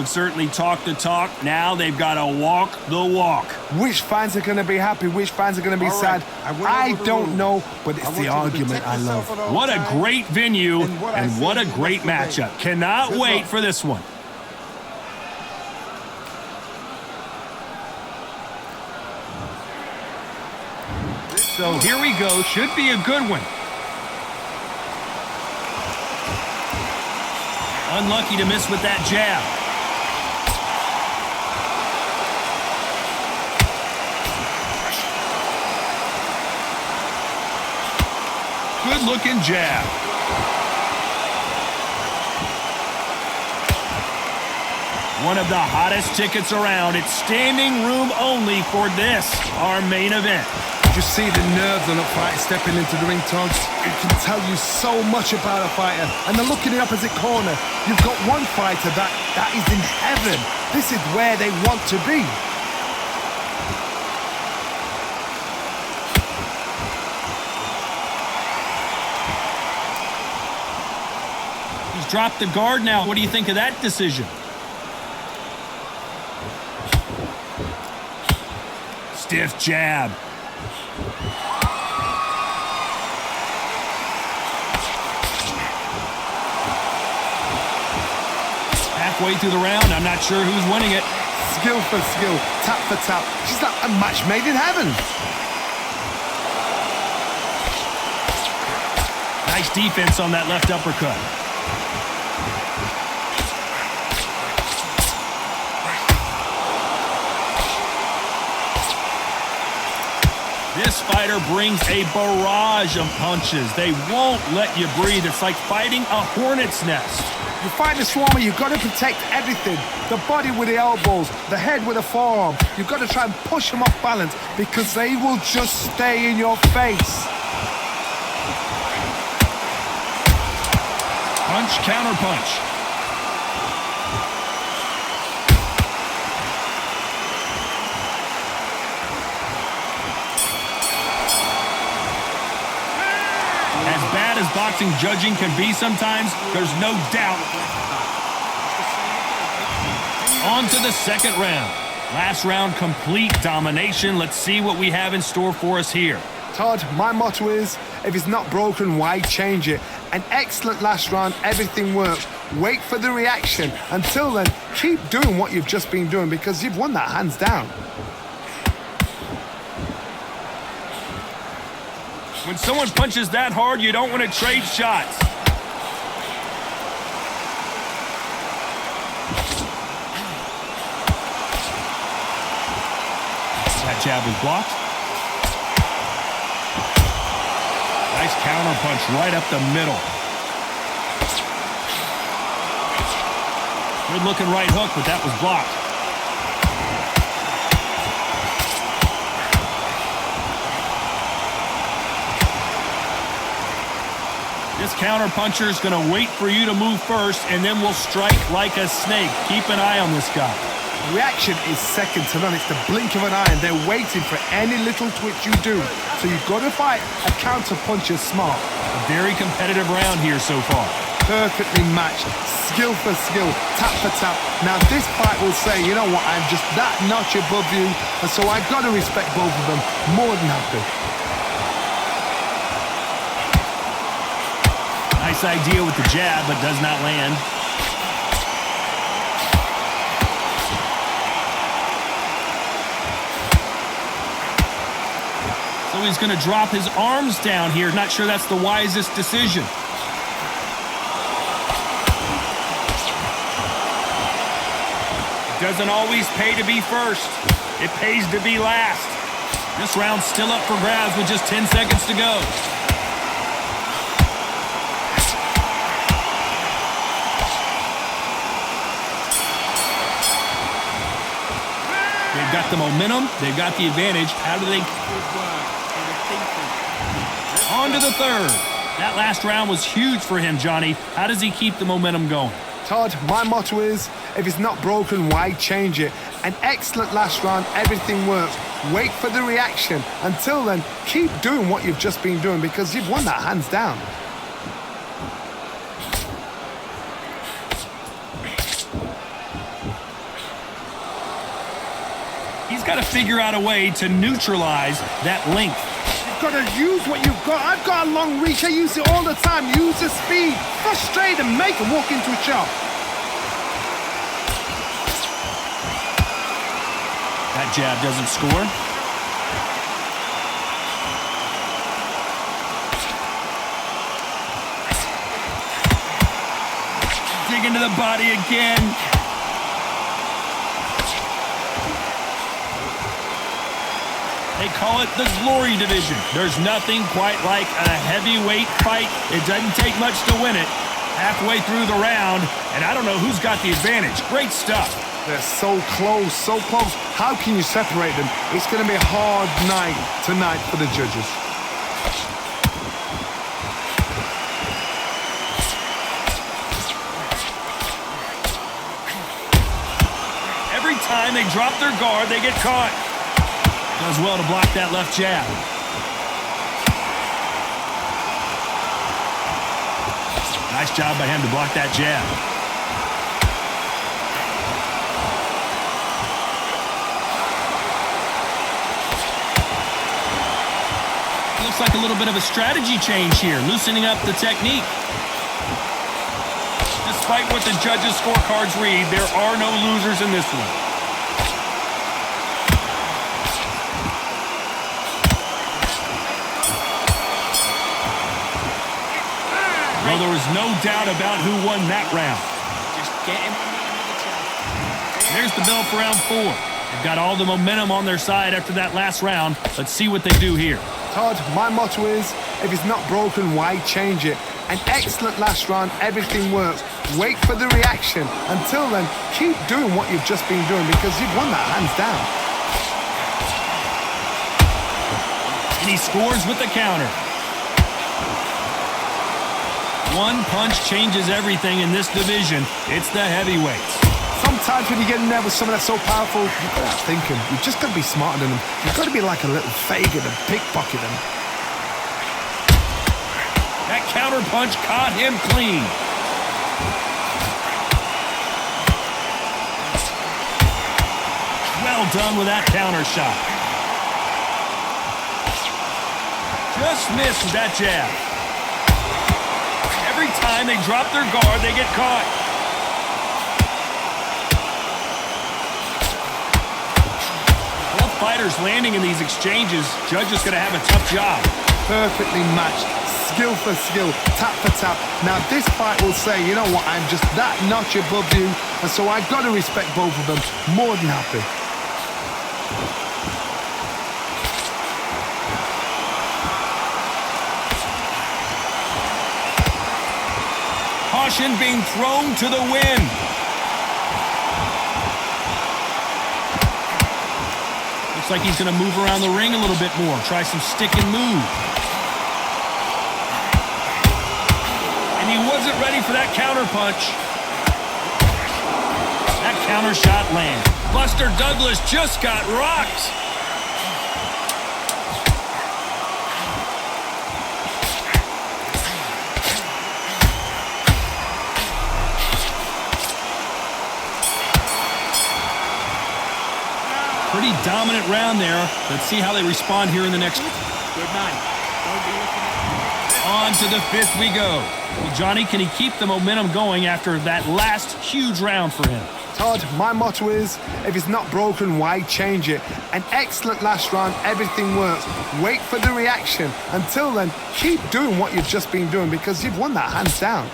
have certainly talked the talk. Now they've got to walk the walk. Which fans are going to be happy? Which fans are going to be sad? I don't know, but it's the argument I love. What a great venue and what a great matchup. Cannot wait for this one. So here we go. Should be a good one. Unlucky to miss with that jab. Good-looking jab. One of the hottest tickets around. It's standing room only for this, our main event. You see the nerves on a fight stepping into the ring, Todd. It can tell you so much about a fighter. And then look in the opposite corner. You've got one fighter that is in heaven. This is where they want to be. He's dropped the guard now. What do you think of that decision? Stiff jab. Halfway through the round, I'm not sure who's winning it. Skill for skill, tap for tap. She's like a match made in heaven. Nice defense on that left uppercut. This fighter brings a barrage of punches. They won't let you breathe. It's like fighting a hornet's nest. You fight the Swarmer, you've got to protect everything. The body with the elbows, the head with the forearm. You've got to try and push them off balance because they will just stay in your face. Punch, counter punch. As bad as boxing judging can be sometimes, there's no doubt. On to the second round. Last round, complete domination. Let's see what we have in store for us here. Todd, my motto is, if it's not broken, why change it? An excellent last round, everything works. Wait for the reaction. Until then, keep doing what you've just been doing because you've won that hands down. When someone punches that hard, you don't want to trade shots. That jab was blocked. Nice counter punch right up the middle. Good looking right hook, but that was blocked. This counter-puncher is going to wait for you to move first, and then will strike like a snake. Keep an eye on this guy. Reaction is second to none. It's the blink of an eye, and they're waiting for any little twitch you do. So you've got to fight a counter-puncher smart. A very competitive round here so far. Perfectly matched. Skill for skill, tap for tap. Now this fight will say, you know what, I'm just that notch above you, and so I've got to respect both of them more than happy. Nice idea with the jab, but does not land. So he's going to drop his arms down here. Not sure that's the wisest decision. It doesn't always pay to be first. It pays to be last. This round's still up for grabs with just 10 seconds to go. They've got the momentum. They've got the advantage. How do they... On to the third. That last round was huge for him, Johnny. How does he keep the momentum going? Todd, my motto is, if it's not broken, why change it? An excellent last round, everything works. Wait for the reaction. Until then, keep doing what you've just been doing because you've won that hands down. He's got to figure out a way to neutralize that length. You've got to use what you've got. I've got a long reach. I use it all the time. Use the speed. Frustrate and make him walk into a shot. That jab doesn't score. Dig into the body again. They call it the glory division. There's nothing quite like a heavyweight fight. It doesn't take much to win it. Halfway through the round, and I don't know who's got the advantage. Great stuff. They're so close, so close. How can you separate them? It's going to be a hard night tonight for the judges. Every time they drop their guard, they get caught. Does well to block that left jab. Nice job by him to block that jab. Looks like a little bit of a strategy change here, loosening up the technique. Despite what the judges' scorecards read, there are no losers in this one. Well, there was no doubt about who won that round. Just get him on the end of the jab. There's the bell for round 4. They've got all the momentum on their side after that last round. Let's see what they do here. Todd, my motto is, if it's not broken, why change it? An excellent last round, everything works. Wait for the reaction. Until then, keep doing what you've just been doing because you've won that hands down. And he scores with the counter. One punch changes everything in this division. It's the heavyweights. Sometimes when you get in there with someone that's so powerful, you've got to think him. You've just got to be smarter than them. You've got to be like a little faggot and pickpocket them. That counter punch caught him clean. Well done with that counter shot. Just missed with that jab. Every time they drop their guard, they get caught. Both fighters landing in these exchanges. Judge is going to have a tough job. Perfectly matched, skill for skill, tap for tap. Now this fight will say, you know what, I'm just that notch above you, and so I've got to respect both of them. More than happy. Caution being thrown to the wind. Looks like he's going to move around the ring a little bit more. Try some stick and move. And he wasn't ready for that counter punch. That counter shot lands. Buster Douglas just got rocked. Pretty dominant round there. Let's see how they respond here in the next one. Good man. Don't be looking at On to the 5th we go. Well, Johnny, can he keep the momentum going after that last huge round for him? Todd, my motto is, if it's not broken, why change it? An excellent last round, everything works. Wait for the reaction. Until then, keep doing what you've just been doing because you've won that hands down.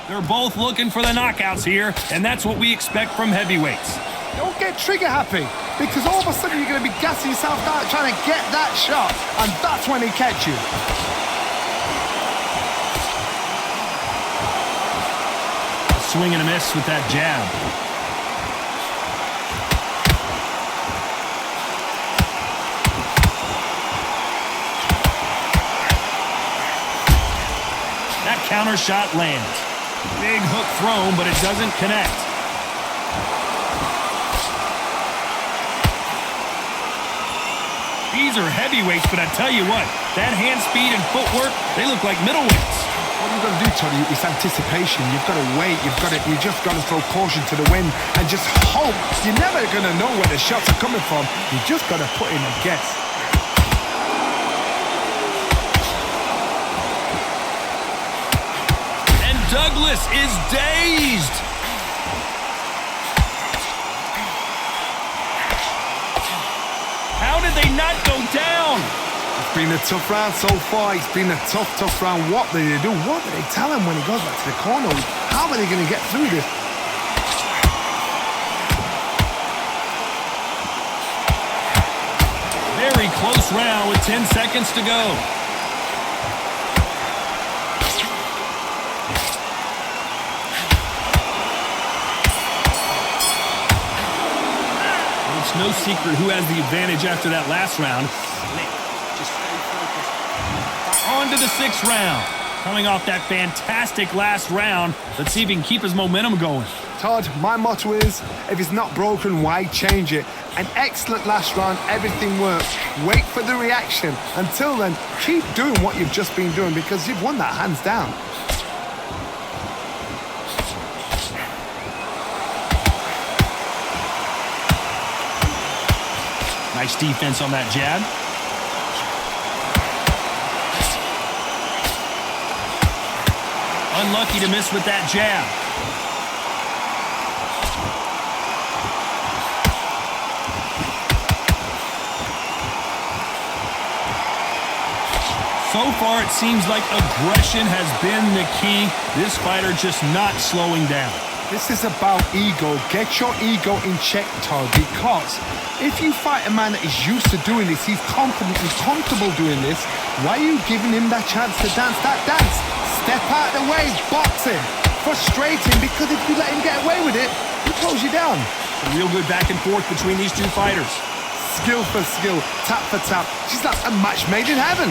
They're both looking for the knockouts here, and that's what we expect from heavyweights. Don't get trigger happy, because all of a sudden you're going to be gassing yourself out trying to get that shot, and that's when he catch you. A swing and a miss with that jab. That counter shot lands. Big hook thrown, but it doesn't connect. These are heavyweights, but I tell you what, that hand speed and footwork, they look like middleweights. What you've got to do, Tony, is anticipation. You've got to wait. You just got to throw caution to the wind and just hope. You're never going to know where the shots are coming from. You just got to put in a guess. And Douglas is dazed. How did they not go down? It's been a tough round so far. It's been a tough round. What do they do? What do they tell him when he goes back to the corner? How are they going to get through this? Very close round with 10 seconds to go. It's no secret who has the advantage after that last round. Just stay focused. On to the 6th round. Coming off that fantastic last round, let's see if he can keep his momentum going. Todd, my motto is, if it's not broken, why change it? An excellent last round, everything works. Wait for the reaction. Until then, keep doing what you've just been doing because you've won that hands down. Nice defense on that jab. Unlucky to miss with that jab. So far, it seems like aggression has been the key. This fighter just not slowing down. This is about ego. Get your ego in check, Todd, because if you fight a man that is used to doing this, he's confident and comfortable doing this, why are you giving him that chance to dance that dance? Step out of the way, boxing. Frustrating because if you let him get away with it, he throws you down. A real good back and forth between these two fighters. Skill for skill, tap for tap. She's like a match made in heaven.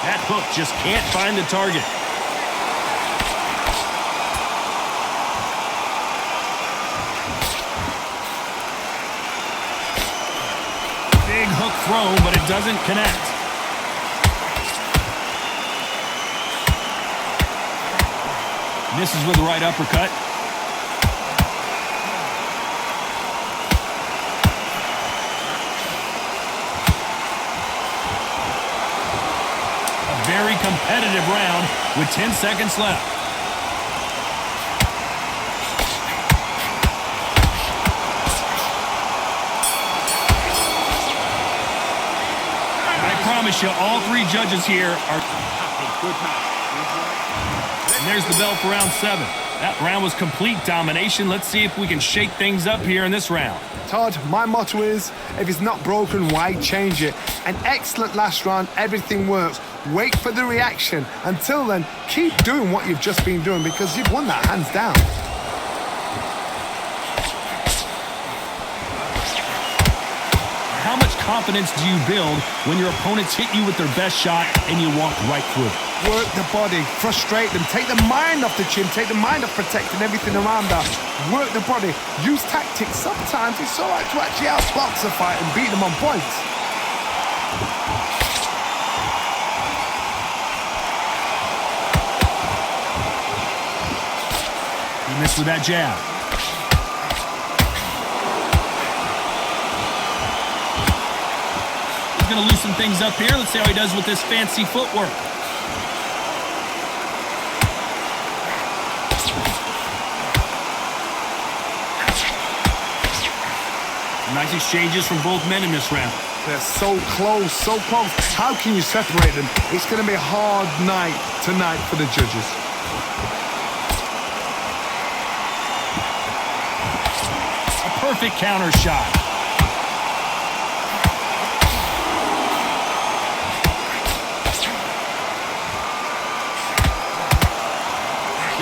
That hook just can't find the target. Big hook thrown, but it doesn't connect. Misses with the right uppercut. A very competitive round with 10 seconds left. I promise you, all three judges here are happy. Good match. And there's the bell for round 7. That round was complete domination. Let's see if we can shake things up here in this round. Todd, my motto is, if it's not broken, why change it? An excellent last round, everything works. Wait for the reaction. Until then, keep doing what you've just been doing because you've won that hands down. How much confidence do you build when your opponents hit you with their best shot and you walk right through it? Work the body, frustrate them, take the mind off the chin, take the mind off protecting everything around that. Work the body, use tactics. Sometimes it's all right to actually outbox a fight and beat them on points. He missed with that jab. He's going to loosen things up here. Let's see how he does with this fancy footwork. Nice exchanges from both men in this round. They're so close, so close. How can you separate them? It's going to be a hard night tonight for the judges. A perfect counter shot.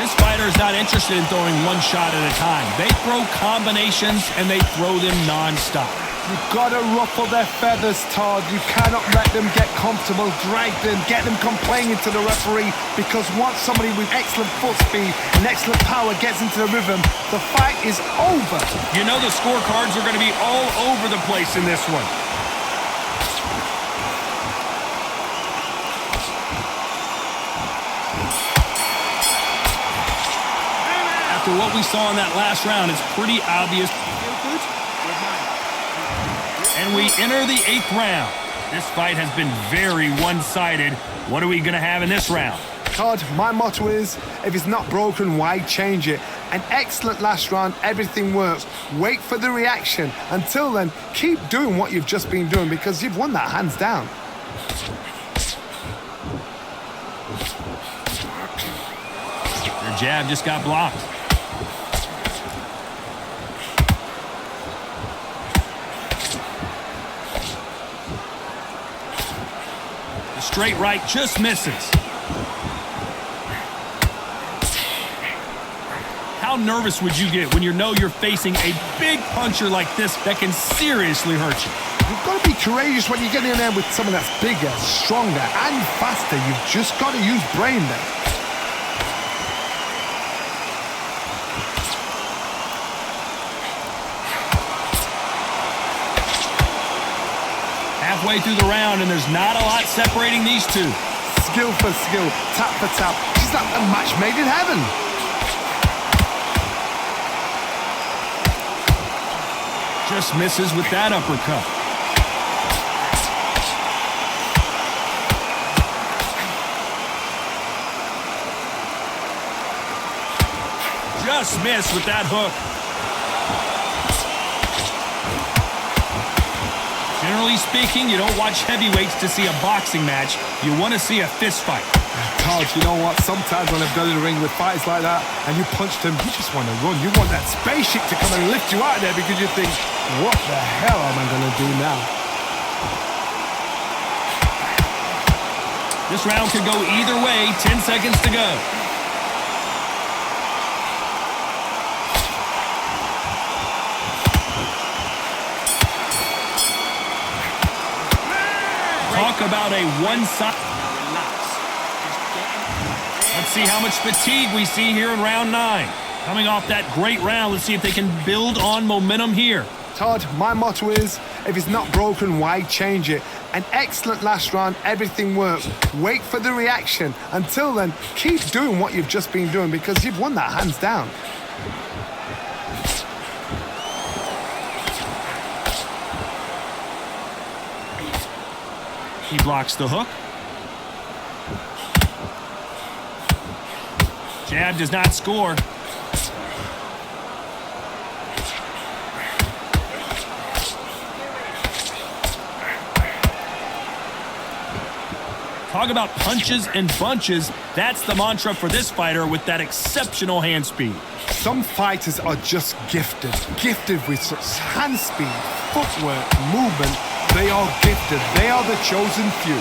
This fighter is not interested in throwing one shot at a time. They throw combinations and they throw them non-stop. You've got to ruffle their feathers, Todd. You cannot let them get comfortable, drag them, get them complaining to the referee, because once somebody with excellent foot speed and excellent power gets into the rhythm, the fight is over. You know the scorecards are going to be all over the place in this one. After what we saw in that last round, it's pretty obvious. Feel good? Good man. And we enter the 8th round. This fight has been very one-sided. What are we going to have in this round? Todd, my motto is, if it's not broken, why change it? An excellent last round, everything works. Wait for the reaction. Until then, keep doing what you've just been doing because you've won that hands down. Their jab just got blocked. The straight right just misses. How nervous would you get when you know you're facing a big puncher like this that can seriously hurt you? You've got to be courageous when you get in there with someone that's bigger, stronger, and faster. You've just got to use brain there. Halfway through the round, and there's not a lot separating these two. Skill for skill, tap for tap. She's like a match made in heaven. Just misses with that uppercut. Just missed with that hook. Generally speaking, you don't watch heavyweights to see a boxing match. You want to see a fist fight. Todd, you know what? Sometimes when I've done in the ring with fights like that and you punched him, you just want to run. You want that spaceship to come and lift you out of there because you think, what the hell am I going to do now? This round could go either way. 10 seconds to go. Talk about a one-side. Relax. Just get him. Let's see how much fatigue we see here in round 9. Coming off that great round, let's see if they can build on momentum here. Todd, my motto is, if it's not broken, why change it? An excellent last round, everything works. Wait for the reaction. Until then, keep doing what you've just been doing because you've won that hands down. He blocks the hook. Jab does not score. Talk about punches and bunches. That's the mantra for this fighter with that exceptional hand speed. Some fighters are just gifted with such hand speed, footwork, movement. They are gifted. They are the chosen few.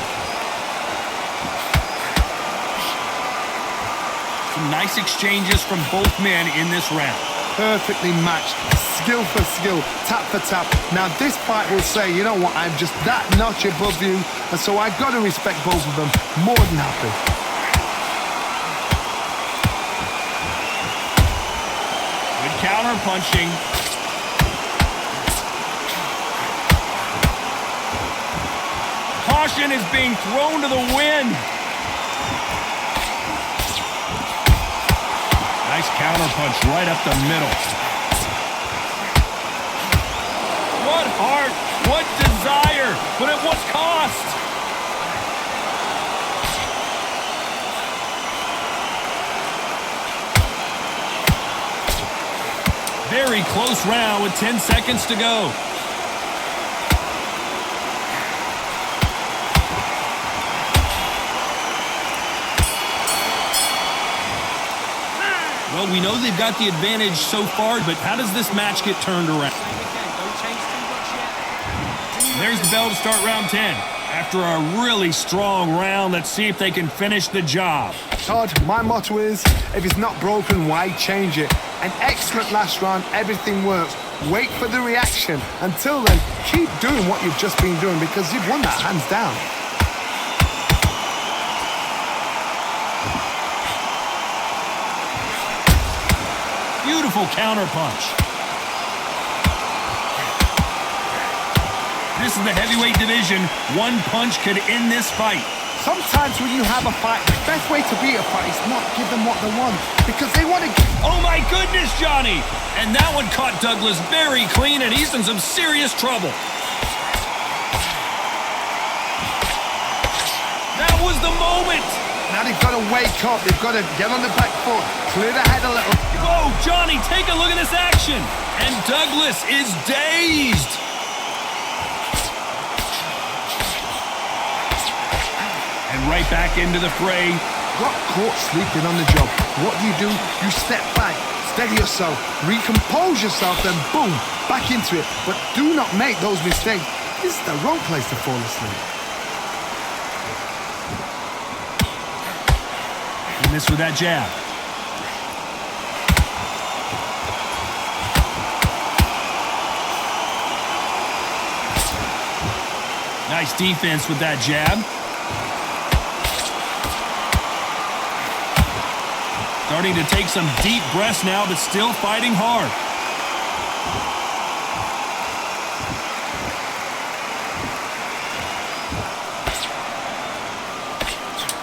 Some nice exchanges from both men in this round. Perfectly matched, skill for skill, tap for tap. Now this fight will say, you know what, I'm just that notch above you, and so I've got to respect both of them more than happy. Good counter punching. Caution is being thrown to the wind. Nice counter punch right up the middle. What heart, what desire, but at what cost? Very close round with 10 seconds to go. Well, we know they've got the advantage so far, but how does this match get turned around? Don't change too much yet. There's the bell to start round 10. After a really strong round, let's see if they can finish the job. Todd, my motto is, if it's not broken, why change it? An excellent last round, everything works. Wait for the reaction. Until then, keep doing what you've just been doing because you've won that hands down. Beautiful counter punch. This is the heavyweight division. One punch could end this fight. Sometimes when you have a fight, the best way to beat a fight is not give them what they want, because they want to... Oh my goodness, Johnny! And that one caught Douglas very clean, and he's in some serious trouble. That was the moment! Now they've got to wake up, they've got to get on the back foot, clear the head a little. Whoa, Johnny, take a look at this action! And Douglas is dazed! And right back into the fray. Got caught sleeping on the job. What do? You step back, steady yourself, recompose yourself, then boom, back into it. But do not make those mistakes. This is the wrong place to fall asleep. He missed with that jab. Nice defense with that jab. Starting to take some deep breaths now, but still fighting hard.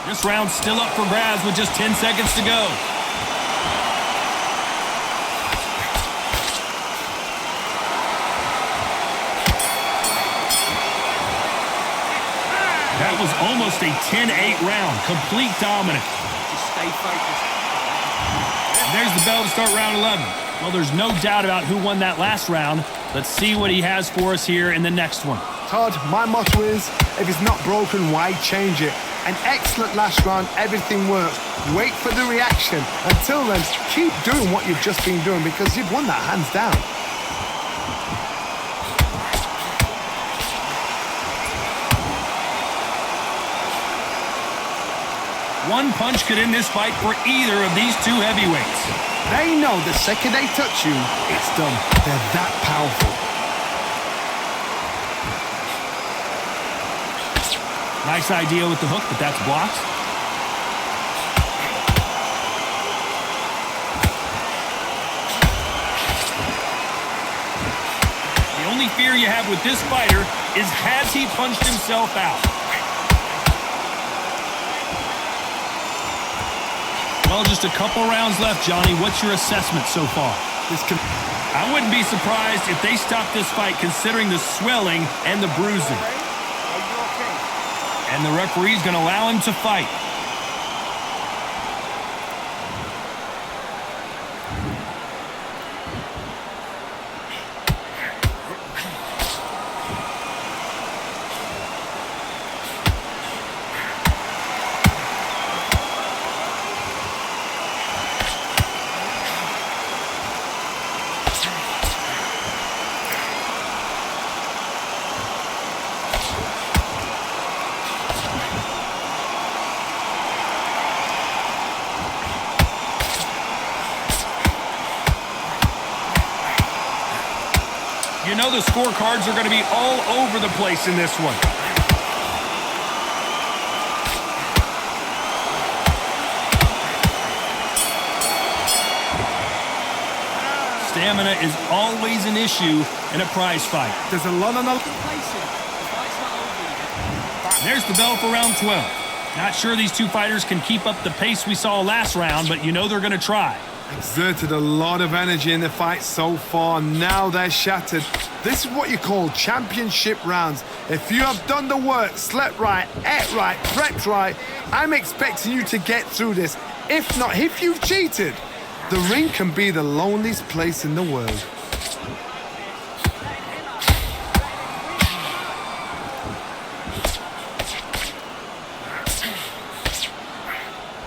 This round's still up for grabs with just 10 seconds to go. That was almost a 10-8 round. Complete dominance. Just stay focused. There's the bell to start round 11. Well, there's no doubt about who won that last round. Let's see what he has for us here in the next one. Todd, my motto is, if it's not broken, why change it? An excellent last round, everything works. Wait for the reaction. Until then, keep doing what you've just been doing, because you've won that hands down. One punch could end this fight for either of these two heavyweights. They know the second they touch you, it's done. They're that powerful. Nice idea with the hook, but that's blocked. The only fear you have with this fighter is, has he punched himself out? Well, just a couple rounds left, Johnny. What's your assessment so far? I wouldn't be surprised if they stop this fight, considering the swelling and the bruising. And the referee's going to allow him to fight. You know the scorecards are going to be all over the place in this one. Stamina is always an issue in a prize fight. There's a lot on the... There's the bell for round 12. Not sure these two fighters can keep up the pace we saw last round, but you know they're going to try. Exerted a lot of energy in the fight so far. Now they're shattered. This is what you call championship rounds. If you have done the work, slept right, ate right, prepped right, I'm expecting you to get through this. If not, if you've cheated, the ring can be the loneliest place in the world.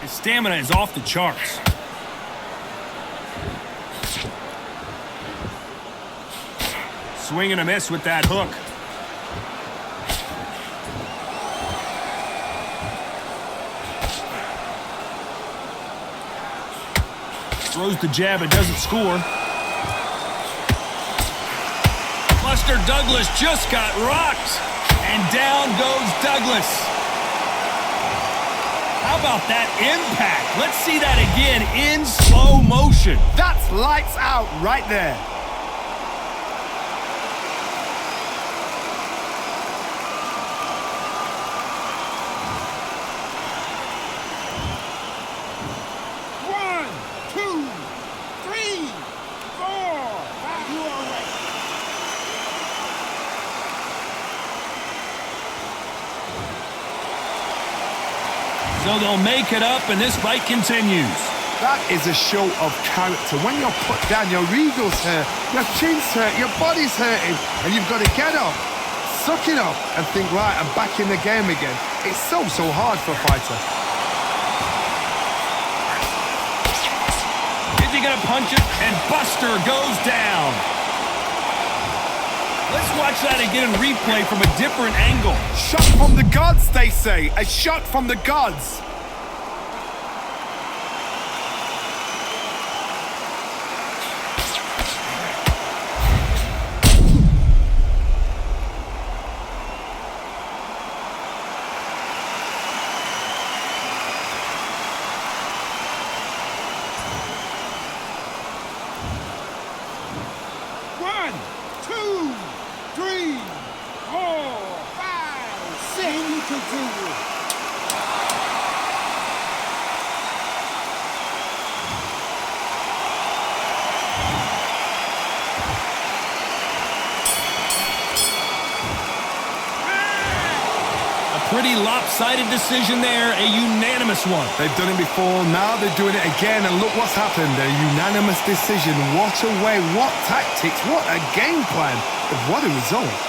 His stamina is off the charts. Swing and a miss with that hook. Throws the jab, it doesn't score. Buster Douglas just got rocked. And down goes Douglas. How about that impact? Let's see that again in slow motion. That's lights out right there. So they'll make it up, and this fight continues. That is a show of character. When you're put down, your ego's hurt, your chin's hurt, your body's hurting, and you've got to get up, suck it up, and think, right, I'm back in the game again. It's so hard for a fighter. Is he gonna punch it? And Buster goes down. Let's watch that again in replay from a different angle. Shot from the gods, they say. A shot from the gods. Pretty lopsided decision there, a unanimous one. They've done it before, now they're doing it again, and look what's happened. A unanimous decision. What a way, what tactics, what a game plan. What a result.